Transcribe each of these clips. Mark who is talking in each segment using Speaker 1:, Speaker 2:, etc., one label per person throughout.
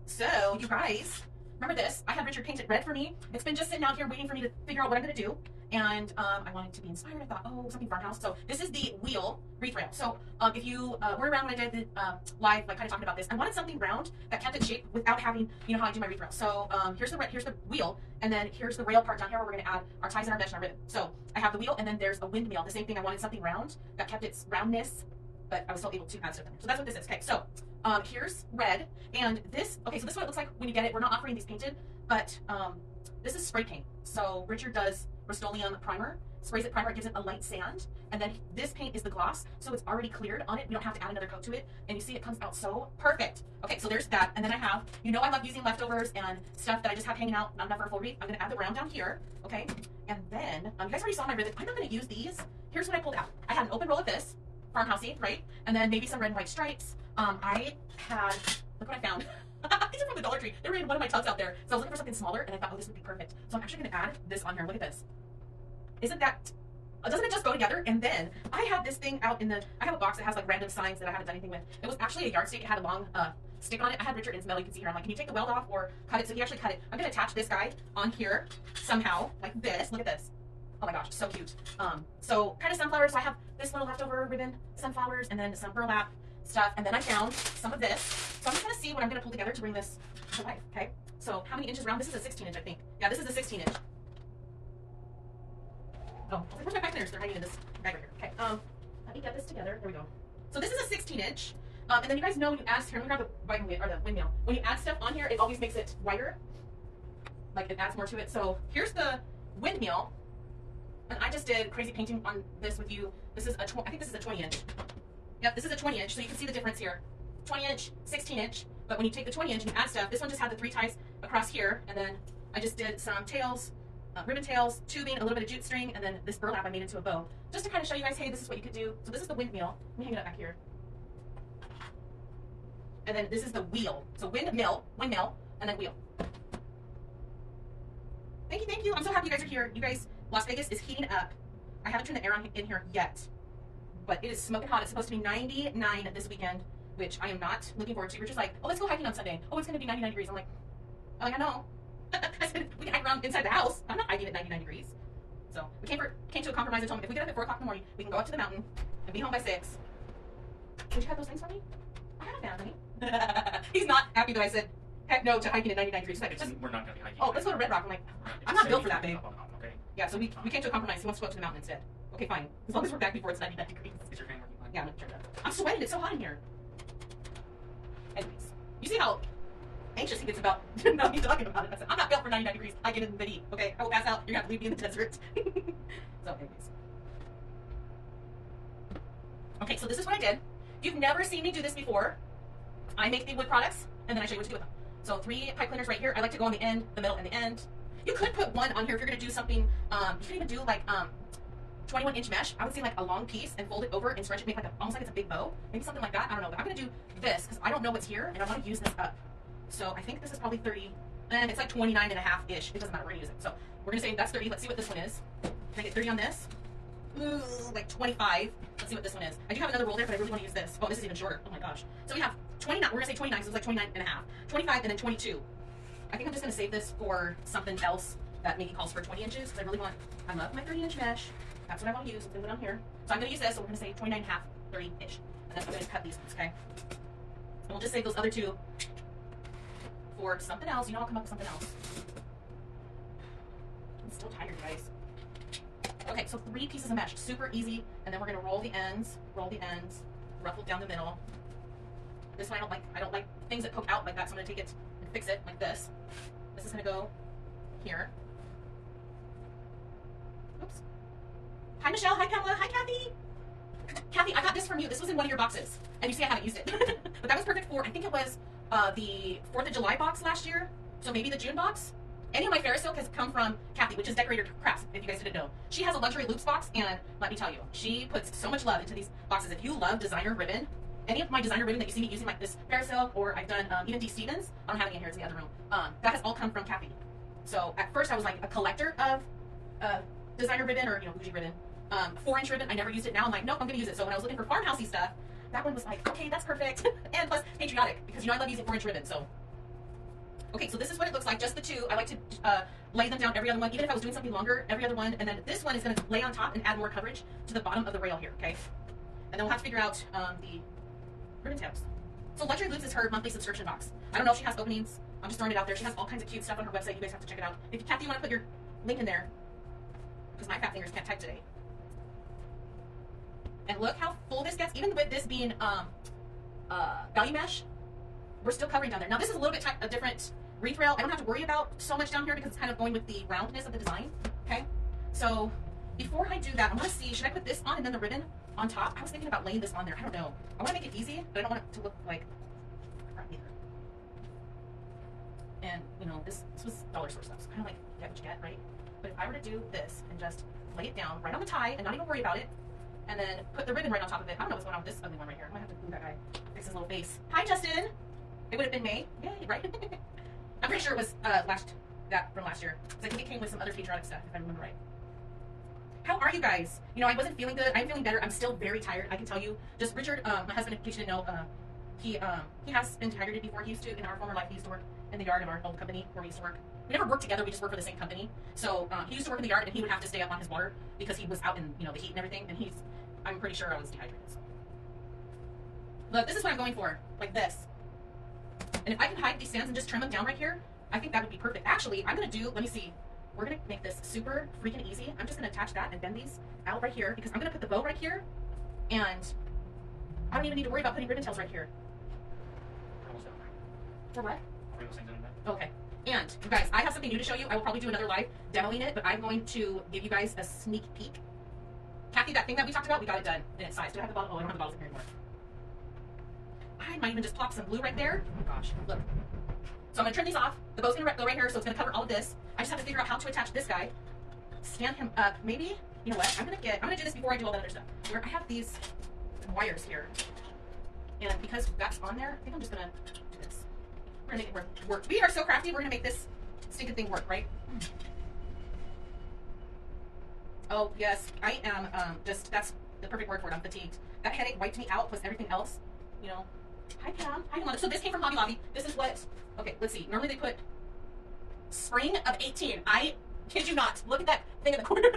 Speaker 1: So, you guys, remember this? I had Richard paint it red for me. It's been just sitting out here waiting for me to figure out what I'm going to do. And I wanted to be inspired. I thought, oh, something farmhouse. So this is the wheel wreath rail. So if you were around when I did the live, like kind of talking about this, I wanted something round that kept its shape without having, you know how I do my wreath rail. So here's the wheel, and then here's the rail part down here where we're going to add our ties and our mesh and our ribbon. So I have the wheel, and then there's a windmill. The same thing. I wanted something round that kept its roundness, but I was still able to add stuff in there. So that's what this is. Okay, so here's red, and this. Okay, so this is what it looks like when you get it. We're not offering these painted, but this is spray paint. So Richard does Rust-Oleum primer, sprays it primer, it gives it a light sand, and then this paint is the gloss, so it's already cleared on it. We don't have to add another coat to it, and you see it comes out so perfect. Okay, so there's that, and then I have, you know I love using leftovers and stuff that I just have hanging out, not enough for a full wreath. I'm gonna add the round down here, okay? And then, you guys already saw my ribbon. I'm not gonna use these. Here's what I pulled out. I had an open roll of this, farmhousey, right? And then maybe some red and white stripes. I had, look what I found. These are from the Dollar Tree. They were in one of my tubs out there. So I was looking for something smaller, and I thought, oh, this would be perfect. So I'm actually going to add this on here. Look at this. Isn't that, doesn't it just go together? And then I have this thing out in the, I have a box that has like random signs that I haven't done anything with. It was actually a yardstick. It had a long stick on it. I had Richard Insmell, you can see here. I'm like, can you take the weld off or cut it? So he actually cut it. I'm going to attach this guy on here somehow, like this. Look at this. Oh my gosh, so cute. So kind of sunflowers. So I have this little leftover ribbon, sunflowers, and then some burlap stuff. And then I found some of this. So I'm just going to see what I'm going to pull together to bring this to life, okay? So how many inches round? This is a 16 inch, I think. Yeah, this is a 16 inch. Oh, where's my pack cleaners? They're hiding in this bag right here. Okay, let me get this together. There we go. So this is a 16 inch. And then you guys know when you add, here, let me grab the windmill. When you add stuff on here, it always makes it wider. Like it adds more to it. So here's the windmill. And I just did crazy painting on this with you. This is I think this is a 20 inch. Yep, this is a 20 inch, so you can see the difference here. 20 inch, 16 inch, but when you take the 20 inch and you add stuff, this one just had the 3 ties across here, and then I just did some tails, ribbon tails, tubing, a little bit of jute string, and then this burlap I made into a bow. Just to kind of show you guys, hey, this is what you could do. So this is the windmill. Let me hang it up back here. And then this is the wheel. So windmill, and then wheel. Thank you. I'm so happy you guys are here. You guys, Las Vegas is heating up. I haven't turned the air on in here yet, but it is smoking hot. It's supposed to be 99 this weekend, which I am not looking forward to. Richard's like, oh, let's go hiking on Sunday. Oh, it's going to be 99 degrees. I'm like, I know. I said, we can hike around inside the house. I'm not hiking at 99 degrees. So we came to a compromise and told him, if we get up at 4 o'clock in the morning, we can go up to the mountain and be home by 6. Would you have those things for me? I have a family. He's not happy that I said, heck no to hiking at 99 degrees. Like,
Speaker 2: we're not going to be hiking.
Speaker 1: Oh, let's go to Red Rock. I'm like, I'm not built for that, babe.
Speaker 2: Okay.
Speaker 1: Yeah, so we came to a compromise. He wants to go up to the mountain instead. Okay, fine. As long as we're back before it's 99 degrees.
Speaker 2: Is your fan working fine?
Speaker 1: Yeah, I'm gonna turn it up. I'm sweating. It's so hot in here. Anyways, you see how anxious he gets about not me talking about it. I said, I'm not built for 99 degrees. I get in the heat. Okay, I will pass out. You're gonna have to leave me in the desert. So, anyways. Okay, so this is what I did. If you've never seen me do this before, I make the wood products and then I show you what to do with them. So 3 pipe cleaners right here. I like to go on the end, the middle, and the end. You could put one on here if you're gonna do something. You could even do like 21 inch mesh. I would say like a long piece and fold it over and stretch it, make like almost like it's a big bow. Maybe something like that. I don't know, but I'm gonna do this because I don't know what's here and I want to use this up. So I think this is probably 30, and it's like 29 and a half ish. It doesn't matter. We're gonna use it. So we're gonna say that's 30. Let's see what this one is. Can I get 30 on this? Ooh, like 25. Let's see what this one is. I do have another roll there, but I really want to use this. Oh, this is even shorter. Oh my gosh. So we have 29. We're gonna say 29 because it's like 29 and a half. 25 and then 22. I think I'm just gonna save this for something else that maybe calls for 20 inches because I really want. I love my 30 inch mesh. That's what I want to use. I'm gonna put it on here. So I'm gonna use this. So we're gonna say 29 and a half, 30 ish, and then I'm gonna cut these ones. Okay. And we'll just save those other 2 for something else. You know, I'll come up with something else. I'm still tired, guys. Okay, so 3 pieces of mesh, super easy, and then we're gonna roll the ends, ruffle down the middle. This one I don't like things that poke out like that, so I'm gonna take it and fix it like this. This is gonna go here. Oops. Hi Michelle, hi Pamela, hi Kathy. Kathy, I got this from you. This was in one of your boxes, and you see I haven't used it. But that was perfect for, I think it was the 4th of July box last year, so maybe the June box. Any of my Ferris silk has come from Kathy, which is Decorator Crafts, if you guys didn't know. She has a luxury loops box, and let me tell you, she puts so much love into these boxes. If you love designer ribbon, any of my designer ribbon that you see me using, like this Ferris silk, or I've done even D. Stevens, I don't have any in here, it's in the other room, that has all come from Kathy. So at first I was like a collector of designer ribbon, or bougie ribbon. 4-inch ribbon, I never used it. Now I'm like, nope, I'm gonna use it. So when I was looking for farmhousey stuff, that one was like, okay, that's perfect. And plus patriotic, because I love using 4-inch ribbon. So Okay, so this is what it looks like, just the two. I like to lay them down every other one, even if I was doing something longer, every other one. And then this one is going to lay on top and add more coverage to the bottom of the rail here, okay? And then we'll have to figure out the ribbon tails. So Luxury Loops is her monthly subscription box. I don't know if she has openings. I'm just throwing it out there. She has all kinds of cute stuff on her website. You guys have to check it out. If Kathy, you want to put your link in there, because my fat fingers can't type today. And look how full this gets, even with this being value mesh. We're still covering down there. Now this is a little bit a different wreath rail. I don't have to worry about so much down here because it's kind of going with the roundness of the design. Okay, so before I do that, I want to see, should I put this on and then the ribbon on top? I was thinking about laying this on there. I don't know. I want to make it easy, but I don't want it to look like crap either. And you know, this was dollar store stuff, so kind of like get what you get, right? But if I were to do this and just lay it down right on the tie and not even worry about it, and then put the ribbon right on top of it. I don't know what's going on with this ugly one right here. I might have to glue that guy, fix his little face. Hi, Justin. It would have been May. Yay, right? I'm pretty sure it was from last year. Because I think it came with some other patriotic stuff, if I remember right. How are you guys? You know, I wasn't feeling good. I'm feeling better. I'm still very tired. I can tell you. Just Richard, my husband, in case you didn't know, he has been dehydrated before. He used to, in our former life, he used to work in the yard of our old company where we used to work. We never worked together. We just worked for the same company. So he used to work in the yard, and he would have to stay up on his water because he was out in, you know, the heat and everything. And I'm pretty sure I was dehydrated. So. Look, this is what I'm going for, like this. And if I can hide these stands and just trim them down right here, I think that would be perfect. Actually, I'm going to do, let me see. We're going to make this super freaking easy. I'm just going to attach that and bend these out right here because I'm going to put the bow right here. And I don't even need to worry about putting ribbon tails right here. For what? Okay. And you guys, I have something new to show you. I will probably do another live demoing it, but I'm going to give you guys a sneak peek. Kathy, that thing that we talked about, we got it done in its size. Do I have the bottle? Oh, I don't have the bottles in here anymore. I might even just plop some glue right there. Oh my gosh, look. So I'm gonna trim these off. The bow's gonna go right here, so it's gonna cover all of this. I just have to figure out how to attach this guy. Stand him up. Maybe, you know what? I'm gonna do this before I do all that other stuff. Where I have these wires here. And because that's on there, I think I'm just gonna do this. We're gonna make it work. We are so crafty, we're gonna make this stinking thing work, right? Oh, yes, I am, that's the perfect word for it. I'm fatigued. That headache wiped me out, plus everything else, you know. Hi, Pam. Hi, Yolanda. So this came from Hobby Lobby. This is what, okay, let's see. Normally they put spring of 18. I kid you not. Look at that thing in the corner.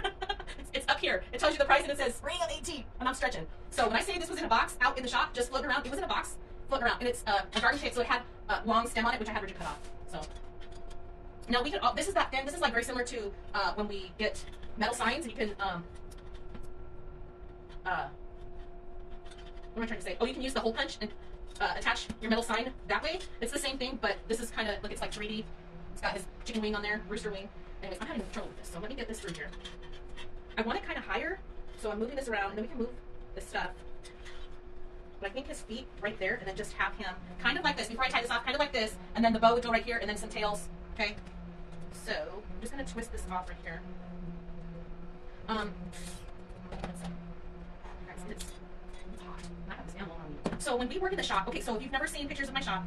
Speaker 1: it's up here. It tells you the price and it says spring of 18. And I'm stretching. So when I say this was in a box out in the shop, just floating around, it was in a box floating around. And it's a garden shape, so it had a long stem on it, which I had Richard cut off. So now we can, this is that thin. This is like very similar to when we get metal signs. You can, what am I trying to say? Oh, you can use the hole punch and attach your metal sign that way. It's the same thing, but this is kind of, look, it's like 3D. It's got his chicken wing on there, rooster wing. Anyways, I'm having trouble with this, so let me get this through here. I want it kind of higher, so I'm moving this around, and then we can move this stuff. But I think his feet right there, and then just have him kind of like this. Before I tie this off, kind of like this, and then the bow would go right here, and then some tails, okay? So, I'm just going to twist this off right here. So when we work in the shop, okay, so if you've never seen pictures of my shop,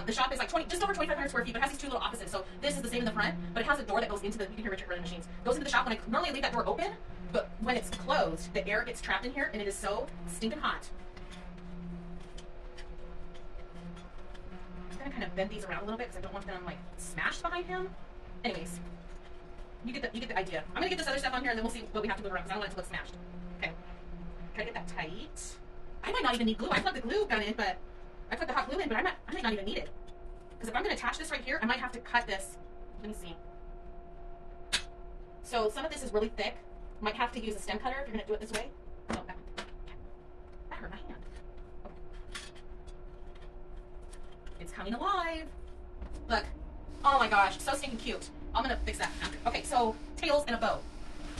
Speaker 1: the shop is like just over 2,500 square feet, but it has these two little offices. So this is the same in the front, but it has a door that goes into the, you can hear Richard running machines, goes into the shop. When I normally leave that door open, but when it's closed, the air gets trapped in here, and it is so stinking hot. I'm gonna kind of bend these around a little bit because I don't want them like smashed behind him. Anyways, you get the idea. I'm gonna get this other stuff on here, and then we'll see what we have to move around because I don't want it to look smashed. Okay, try to get that tight. I might not even need glue. I plugged the glue gun in, but I put the hot glue in, but I might not even need it. Because if I'm going to attach this right here, I might have to cut this. Let me see. So some of this is really thick. Might have to use a stem cutter if you're going to do it this way. Oh, that hurt my hand. Okay. It's coming alive. Look. Oh my gosh, so stinking cute. I'm going to fix that after. Okay, so tails and a bow.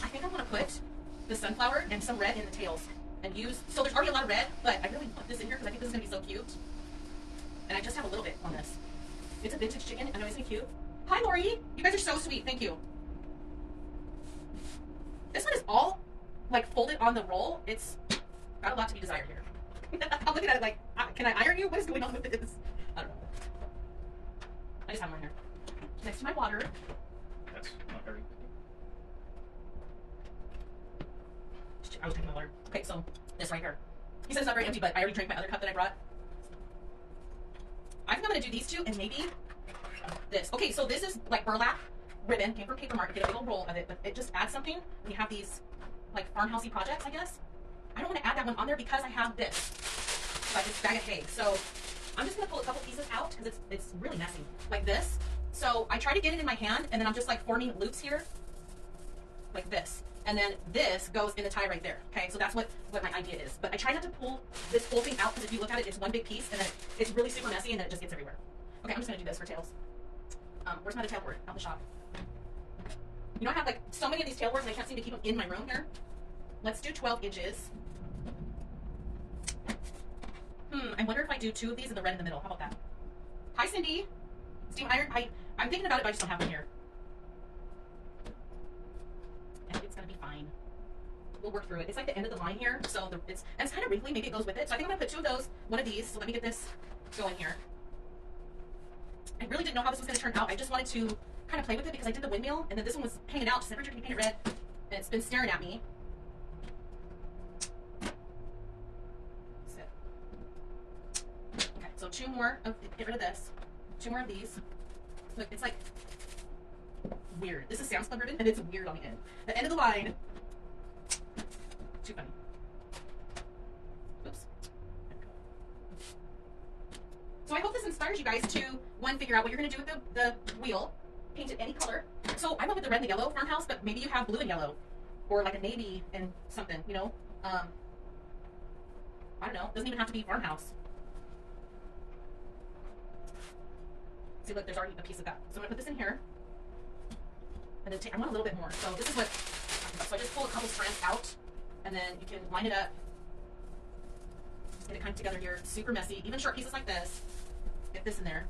Speaker 1: I think I want to put the sunflower and some red in the tails. And use, so there's already a lot of red, but I really want this in here because I think this is going to be so cute. And I just have a little bit on this. It's a vintage chicken. I know, isn't it cute? Hi, Lori. You guys are so sweet. Thank you. This one is all, like, folded on the roll. It's got a lot to be desired here. I'm looking at it like, can I iron you? What is going on with this? I don't know. I just have one here. Next to my water.
Speaker 2: That's not very good.
Speaker 1: I was taking my water. Okay, so this right here. He says it's not very empty, but I already drank my other cup that I brought. I think I'm going to do these two, and maybe this. Okay, so this is like burlap ribbon, came from Paper Mart. Get a big old roll of it, but it just adds something when you have these like farmhousey projects, I guess. I don't want to add that one on there because I have this, like this bag of hay. So I'm just gonna pull a couple pieces out because it's really messy, like this. So I try to get it in my hand, and then I'm just like forming loops here, like this. And then this goes in the tie right there. Okay, so that's what my idea is. But I try not to pull this whole thing out because if you look at it, it's one big piece, and then it's really super messy, and then it just gets everywhere. Okay, I'm just gonna do this for tails. Where's my other tail board? Out the shop. You know, I have like so many of these tail boards, and I can't seem to keep them in my room here. Let's do 12 inches. I wonder if I do 2 of these and the red in the middle. How about that? Hi, Cindy. Steam iron. I'm thinking about it, but I just don't have one here. And it's gonna be fine. We'll work through it. It's like the end of the line here, so it's kind of wrinkly. Maybe it goes with it. So I think I'm gonna put 2 of those, one of these. So let me get this going here. I really didn't know how this was gonna turn out. I just wanted to kind of play with it because I did the windmill, and then this one was hanging out, just never tried to paint it red, and it's been staring at me. Okay, so 2 more of, get rid of this. 2 more of these. Look, it's like weird. This is Sam's Club ribbon, and it's weird on the end. The end of the line. Too funny. Oops. So I hope this inspires you guys to, one, figure out what you're going to do with the wheel. Paint it any color. So I went with the red and the yellow farmhouse, but maybe you have blue and yellow, or like a navy and something, you know? I don't know. Doesn't even have to be farmhouse. See, look, there's already a piece of that. So I'm gonna put this in here, and then I want a little bit more. So this is what. So I just pull a couple strands out, and then you can line it up. Just get it kind of together here. It's super messy. Even short pieces like this. Get this in there,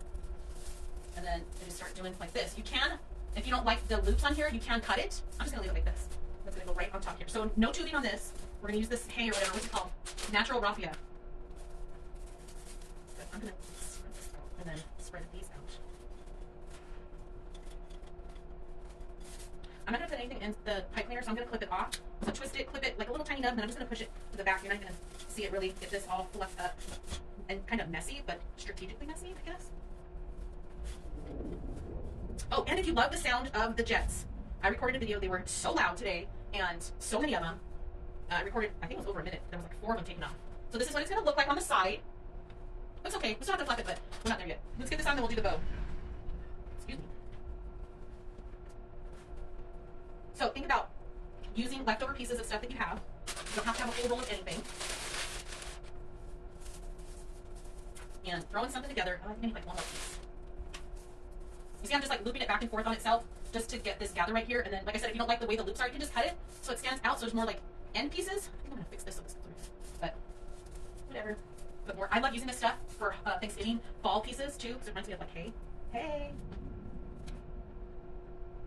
Speaker 1: and then you just start doing like this. You can, if you don't like the loops on here, you can cut it. I'm just gonna leave it like this. That's gonna go right on top here. So no tubing on this. We're gonna use this hay or whatever. What's it called? Natural raffia. Good. I'm gonna spread this out and then spread these out. I'm not gonna put anything in the pipe cleaner, so I'm gonna clip it off. So twist it, clip it like a little tiny nub, and then I'm just gonna push it to the back. You're not gonna see it really get this all fluffed up and kind of messy, but strategically messy, I guess. Oh, and if you love the sound of the jets, I recorded a video. They were so loud today, and so many of them. I recorded, I think it was over a minute. There was like 4 of them taken off. So this is what it's gonna look like on the side. Looks okay. We still have to fluff it, but we're not there yet. Let's get this on, then we'll do the bow. Excuse me. So think about using leftover pieces of stuff that you have. You don't have to have a whole roll of anything. And throwing something together. Oh, I think I need like 1 more piece. You see, I'm just like looping it back and forth on itself just to get this gather right here. And then, like I said, if you don't like the way the loops are, you can just cut it so it stands out. So there's more like end pieces. I think I'm gonna fix this so this goes through. But whatever. But more. I love using this stuff for Thanksgiving fall pieces too, because it reminds me of like hay. Hey.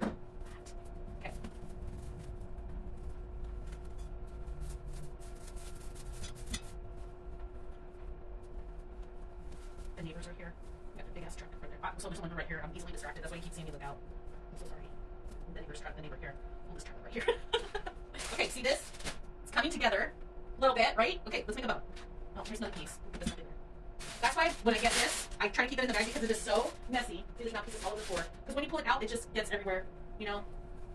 Speaker 1: Okay. The neighbors are here. We got a big ass truck right there. So there's one right here. I'm easily distracted. That's why you keep seeing me look out. I'm so sorry. The neighbor's truck. The neighbor here. Pull this truck right here. Okay, see this? It's coming together a little bit, right? Okay, let's make a bow. Oh, here's another piece. Put this up in there. That's why when I get this, I try to keep it in the bag because it is so messy. See, there's now pieces all over the floor. Because when you pull it out, it just gets everywhere, you know?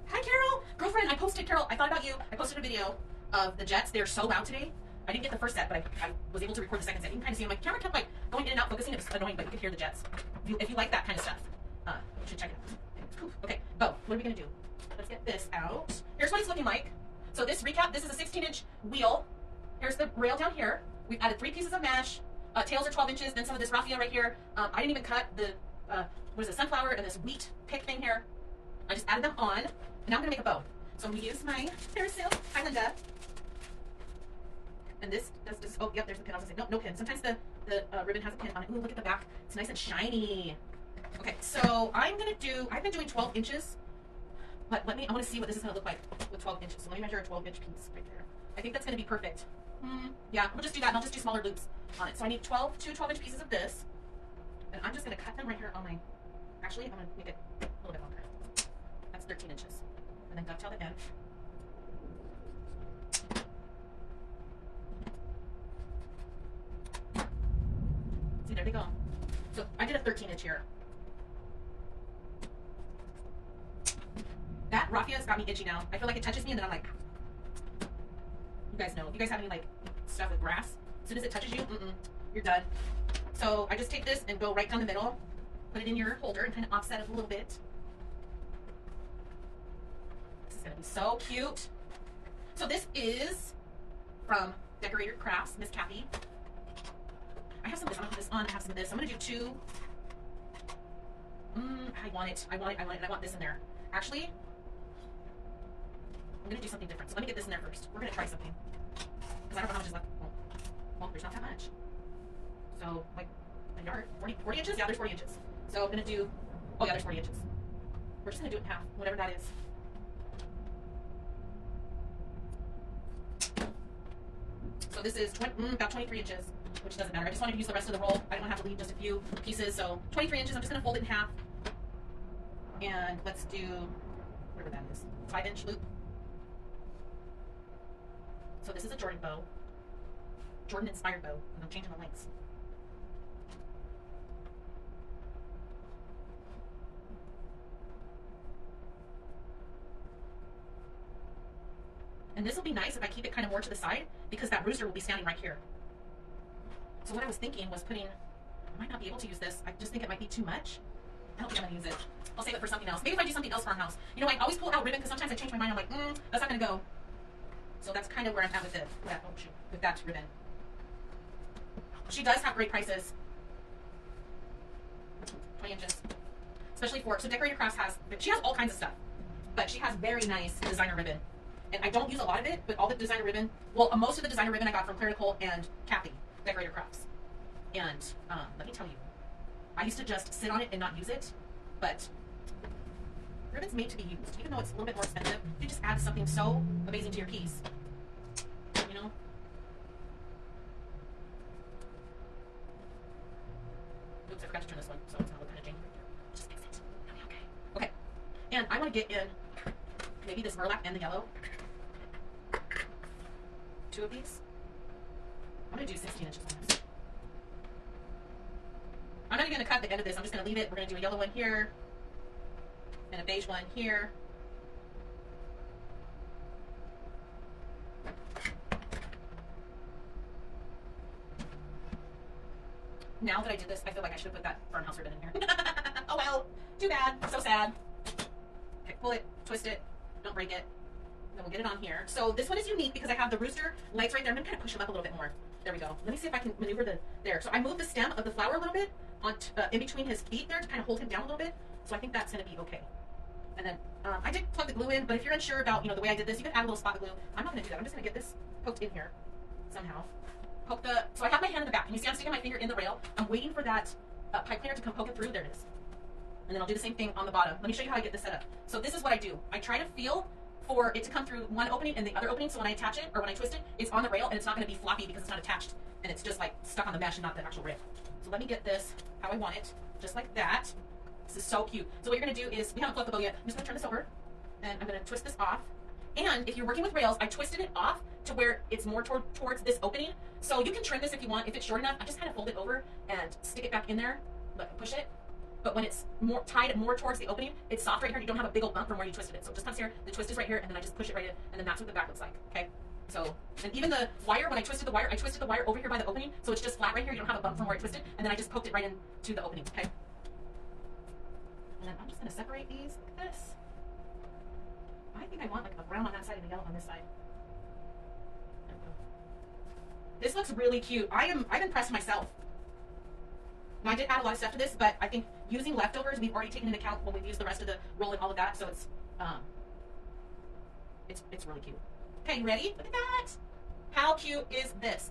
Speaker 1: Hi, Carol! Girlfriend, I posted, Carol, I thought about you. I posted a video of the jets. They're so loud today. I didn't get the first set, but I was able to record the second set. You can kind of see them. My camera kept like going in and out, focusing. It was annoying, but you could hear the jets. If you like that kind of stuff, you should check it out. Okay, bow. What are we going to do? Let's get this out. Here's what it's looking like. So this recap, this is a 16-inch wheel. Here's the rail down here. We've added 3 pieces of mesh. Tails are 12 inches, then some of this raffia right here. I didn't even cut the, what is it, sunflower and this wheat pick thing here. I just added them on, and now I'm gonna make a bow. So I'm gonna use my Parasail Highlander. And this does this, oh, yep, there's the pin. I was gonna say, no pin. Sometimes the ribbon has a pin on it. Ooh, look at the back. It's nice and shiny. Okay, so I've been doing 12 inches, but I wanna see what this is gonna look like with 12 inches. So let me measure a 12-inch piece right there. I think that's gonna be perfect. Yeah, we'll just do that, and I'll just do smaller loops on it. So I need 2 12-inch pieces of this, and I'm just going to cut them right here on my, actually, I'm going to make it a little bit longer. That's 13 inches. And then dovetail the end. See, there they go. So I did a 13-inch here. That raffia's got me itchy now. I feel like it touches me and then I'm like, you guys know. If you guys have any like stuff with grass, as soon as it touches you, you're done. So I just take this and go right down the middle, put it in your holder and kind of offset it a little bit. This is gonna be so cute. So this is from Decorator Crafts, Miss Kathy. I have some of this. I'm gonna put this on. I have some of this. I'm gonna do two. I want it, and I want this in there. Actually, I'm gonna do something different. So let me get this in there first. We're gonna try something. Because I don't know how much is left. Well, there's not that much. So, like, a yard, 40 inches? Yeah, there's 40 inches. So I'm gonna do, oh yeah, there's 40 inches. We're just gonna do it in half, whatever that is. So this is about 23 inches, which doesn't matter. I just wanted to use the rest of the roll. I don't have to leave just a few pieces. So 23 inches, I'm just gonna fold it in half. And let's do, whatever that is, 5-inch loop. So this is a Jordan bow. Jordan inspired bow, and I'm changing the lengths. And this will be nice if I keep it kind of more to the side because that rooster will be standing right here. So what I was thinking was putting, I might not be able to use this. I just think it might be too much. I don't think I'm gonna use it. I'll save it for something else. Maybe if I do something else, Farmhouse. You know, I always pull out ribbon because sometimes I change my mind. I'm like, that's not gonna go. So that's kind of where I'm at with it. With that ribbon. She does have great prices. 20 inches. Especially for, so Decorator Crafts has, she has all kinds of stuff. But she has very nice designer ribbon. And I don't use a lot of it, but all the designer ribbon, well, most of the designer ribbon I got from Claire Nicole and Kathy, Decorator Crafts. And let me tell you, I used to just sit on it and not use it, but ribbon's made to be used. Even though it's a little bit more expensive, you just add something so amazing to your piece. You know? Oops, I forgot to turn this one, so it's gonna look kind of janky right there. Just fix it. It'll be okay. Okay. And I want to get in maybe this burlap and the yellow. 2 of these. I'm going to do 16 inches on this. I'm not even going to cut the end of this. I'm just going to leave it. We're going to do a yellow one here and a beige one here. Now that I did this, I feel like I should have put that Farmhouse ribbon in here. Oh well, too bad. So sad. Okay, pull it, twist it, don't break it. Then we'll get it on here. So this one is unique because I have the rooster lights right there. I'm going to kind of push them up a little bit more. There we go. Let me see if I can maneuver there. So I moved the stem of the flower a little bit on in between his feet there to kind of hold him down a little bit. So I think that's going to be okay. And then I did plug the glue in, but if you're unsure about, the way I did this, you can add a little spot of glue. I'm not going to do that. I'm just going to get this poked in here somehow. So I have my hand in the back. And you see I'm sticking my finger in the rail. I'm waiting for that pipe cleaner to come poke it through. There it is. And then I'll do the same thing on the bottom. Let me show you how I get this set up. So this is what I do. I try to feel for it to come through one opening and the other opening, so when I attach it, or when I twist it, it's on the rail and it's not going to be floppy because it's not attached, and it's just like stuck on the mesh and not the actual rail. So let me get this how I want it, just like that. This is so cute. So what you're going to do is, we haven't plucked the bow yet, I'm just going to turn this over, and I'm going to twist this off. And if you're working with rails, I twisted it off to where it's more towards this opening. So you can trim this if you want. If it's short enough, I just kind of fold it over and stick it back in there, look, push it. But when it's tied more towards the opening, it's soft right here. You don't have a big old bump from where you twisted it. So it just comes here, the twist is right here, and then I just push it right in, and then that's what the back looks like, okay? So, and even the wire, when I twisted the wire over here by the opening, so it's just flat right here. You don't have a bump from where it twisted, and then I just poked it right into the opening, okay? And then I'm just gonna separate these like this. I think I want like a brown on that side and a yellow on this side. There we go. This looks really cute. I'm impressed myself. Now, I did add a lot of stuff to this, but I think using leftovers, we've already taken into account when we've used the rest of the roll and all of that, so it's really cute. Okay, you ready? Look at that. How cute is this?